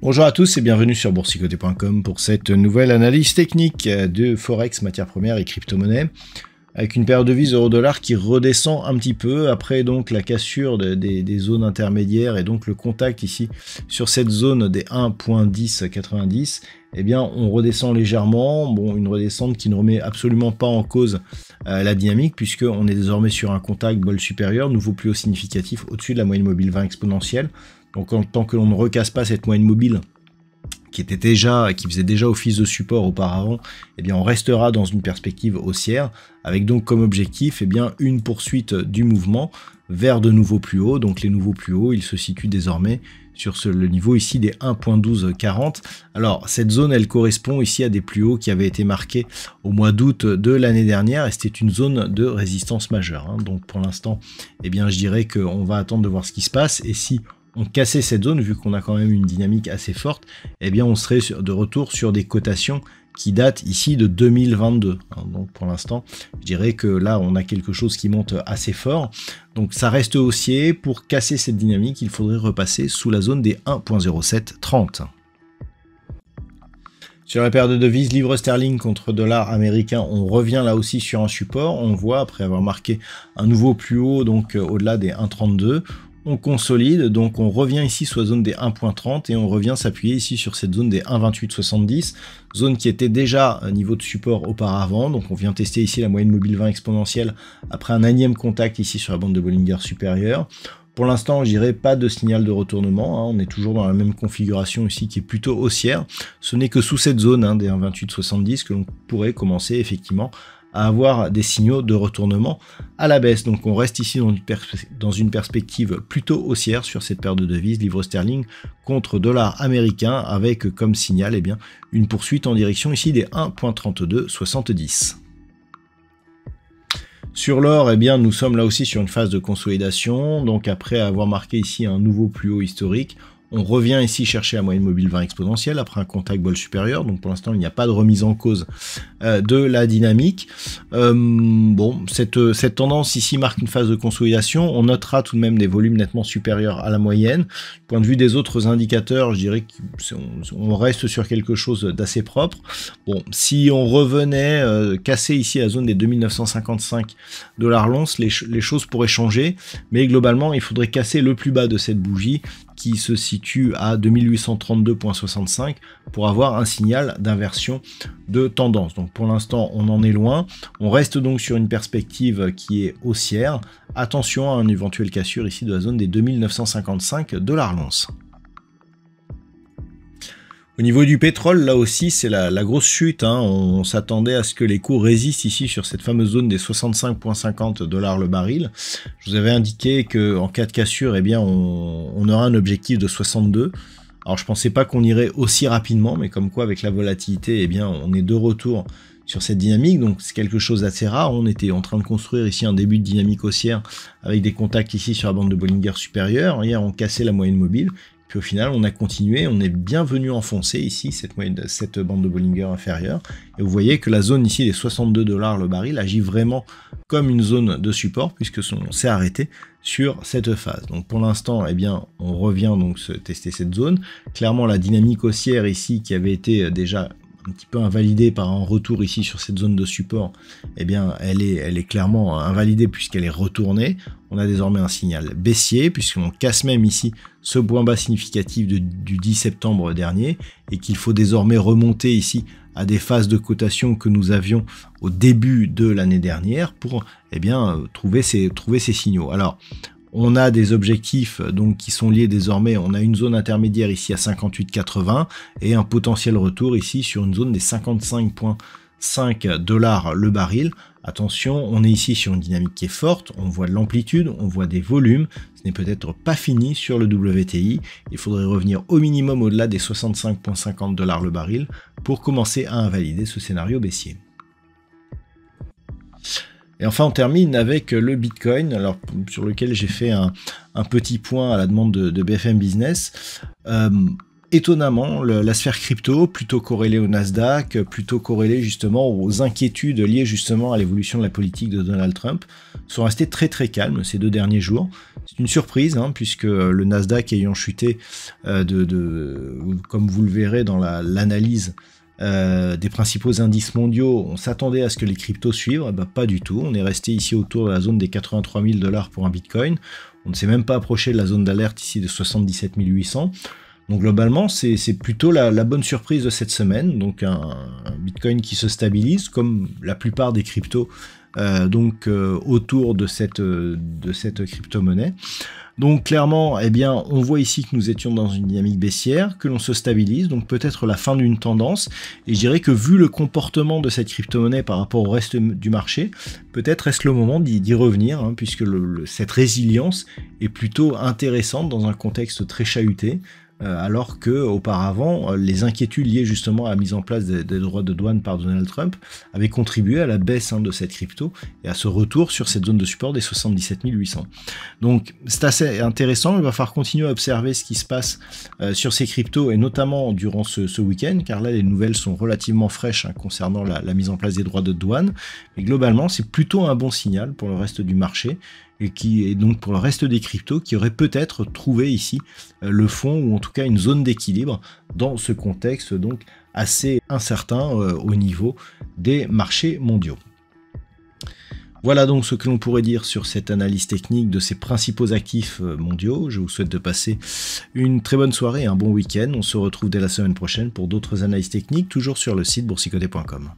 Bonjour à tous et bienvenue sur boursicoté.com pour cette nouvelle analyse technique de Forex, matières premières et crypto-monnaies, avec une paire de devises euro-dollar qui redescend un petit peu après donc la cassure des zones intermédiaires et donc le contact ici sur cette zone des 1.1090. Eh bien, on redescend légèrement, bon, une redescente qui ne remet absolument pas en cause la dynamique, puisqu'on est désormais sur un contact bol supérieur, nouveau plus haut significatif au-dessus de la moyenne mobile 20 exponentielle. Donc, tant que l'on ne recasse pas cette moyenne mobile qui faisait déjà office de support auparavant, eh bien, on restera dans une perspective haussière, avec donc comme objectif, eh bien, une poursuite du mouvement vers de nouveaux plus hauts. Donc, les nouveaux plus hauts, ils se situent désormais sur le niveau ici des 1.1240. Alors, cette zone, elle correspond ici à des plus hauts qui avaient été marqués au mois d'août de l'année dernière, et c'était une zone de résistance majeure. Hein. Donc, pour l'instant, eh bien, je dirais qu'on va attendre de voir ce qui se passe, et si on cassait cette zone, vu qu'on a quand même une dynamique assez forte, eh bien on serait de retour sur des cotations qui datent ici de 2022. Donc pour l'instant, je dirais que là, on a quelque chose qui monte assez fort. Donc ça reste haussier. Pour casser cette dynamique, il faudrait repasser sous la zone des 1.0730. Sur la paire de devises livre sterling contre dollar américain, on revient là aussi sur un support. On voit, après avoir marqué un nouveau plus haut, donc au-delà des 1.32, on consolide, donc on revient ici sur la zone des 1.30 et on revient s'appuyer ici sur cette zone des 1.2870, zone qui était déjà un niveau de support auparavant. Donc on vient tester ici la moyenne mobile 20 exponentielle après un énième contact ici sur la bande de Bollinger supérieure. Pour l'instant, je dirais pas de signal de retournement, hein. On est toujours dans la même configuration ici qui est plutôt haussière. Ce n'est que sous cette zone des 1.2870 que l'on pourrait commencer effectivement à avoir des signaux de retournement à la baisse. Donc on reste ici dans une perspective plutôt haussière sur cette paire de devises livre sterling contre dollar américain, avec comme signal eh bien, une poursuite en direction ici des 1.3270. Sur l'or, eh bien, nous sommes là aussi sur une phase de consolidation. Donc après avoir marqué ici un nouveau plus haut historique, on revient ici chercher la moyenne mobile 20 exponentielle après un contact bol supérieur. Donc pour l'instant, il n'y a pas de remise en cause de la dynamique. Bon, cette tendance ici marque une phase de consolidation. On notera tout de même des volumes nettement supérieurs à la moyenne. Du point de vue des autres indicateurs, je dirais qu'on reste sur quelque chose d'assez propre. Bon, si on revenait casser ici la zone des 2955 $ l'once, les choses pourraient changer. Mais globalement, il faudrait casser le plus bas de cette bougie qui se situe à 2832,65 pour avoir un signal d'inversion de tendance. Donc pour l'instant, on en est loin. On reste donc sur une perspective qui est haussière. Attention à une éventuelle cassure ici de la zone des 2955 $ l'once. Au niveau du pétrole, là aussi, c'est la grosse chute. Hein. On s'attendait à ce que les cours résistent ici sur cette fameuse zone des 65,50 $ le baril. Je vous avais indiqué qu'en cas de cassure, eh bien, on aura un objectif de 62. Alors, je pensais pas qu'on irait aussi rapidement, mais comme quoi, avec la volatilité, eh bien, on est de retour sur cette dynamique. Donc, c'est quelque chose d'assez rare. On était en train de construire ici un début de dynamique haussière avec des contacts ici sur la bande de Bollinger supérieure. Hier, on cassait la moyenne mobile. Puis au final, on a continué, on est bien venu enfoncer ici cette bande de Bollinger inférieure. Et vous voyez que la zone ici des 62 $ le baril agit vraiment comme une zone de support, puisque on s'est arrêté sur cette phase. Donc pour l'instant, eh bien, on revient donc tester cette zone. Clairement, la dynamique haussière ici, qui avait été déjà un petit peu invalidée par un retour ici sur cette zone de support, eh bien, elle est clairement invalidée puisqu'elle est retournée. On a désormais un signal baissier puisqu'on casse même ici ce point bas significatif du 10 septembre dernier et qu'il faut désormais remonter ici à des phases de cotation que nous avions au début de l'année dernière pour eh bien, trouver ces signaux. Alors, on a des objectifs donc qui sont liés désormais, on a une zone intermédiaire ici à 58,80 et un potentiel retour ici sur une zone des 55,5 $ le baril. Attention, on est ici sur une dynamique qui est forte, on voit de l'amplitude, on voit des volumes, ce n'est peut-être pas fini sur le WTI, il faudrait revenir au minimum au-delà des 65,50 $ le baril pour commencer à invalider ce scénario baissier. Et enfin, on termine avec le Bitcoin, alors sur lequel j'ai fait un petit point à la demande de BFM Business. Étonnamment, la sphère crypto, plutôt corrélée au Nasdaq, plutôt corrélée justement aux inquiétudes liées justement à l'évolution de la politique de Donald Trump, sont restés très très calmes ces 2 derniers jours. C'est une surprise, puisque le Nasdaq ayant chuté, comme vous le verrez dans l'analyse des principaux indices mondiaux, on s'attendait à ce que les cryptos suivent. Pas du tout, on est resté ici autour de la zone des 83 000 $ pour un Bitcoin. On ne s'est même pas approché de la zone d'alerte ici de 77 800. Donc globalement, c'est plutôt la bonne surprise de cette semaine. Donc un Bitcoin qui se stabilise, comme la plupart des cryptos, autour de cette crypto-monnaie. Donc clairement, eh bien, on voit ici que nous étions dans une dynamique baissière, que l'on se stabilise, donc peut-être la fin d'une tendance. Et je dirais que vu le comportement de cette crypto-monnaie par rapport au reste du marché, peut-être est-ce le moment d'y revenir, puisque cette résilience est plutôt intéressante dans un contexte très chahuté. Alors que auparavant, les inquiétudes liées justement à la mise en place des droits de douane par Donald Trump avaient contribué à la baisse de cette crypto et à ce retour sur cette zone de support des 77 800. Donc c'est assez intéressant, il va falloir continuer à observer ce qui se passe sur ces cryptos et notamment durant ce week-end, car là les nouvelles sont relativement fraîches concernant la mise en place des droits de douane. Mais globalement, c'est plutôt un bon signal pour le reste du marché. Et qui est donc pour le reste des cryptos qui auraient peut-être trouvé ici le fond ou en tout cas une zone d'équilibre dans ce contexte donc assez incertain au niveau des marchés mondiaux. Voilà donc ce que l'on pourrait dire sur cette analyse technique de ces principaux actifs mondiaux. Je vous souhaite de passer une très bonne soirée et un bon week-end. On se retrouve dès la semaine prochaine pour d'autres analyses techniques, toujours sur le site boursicoté.com.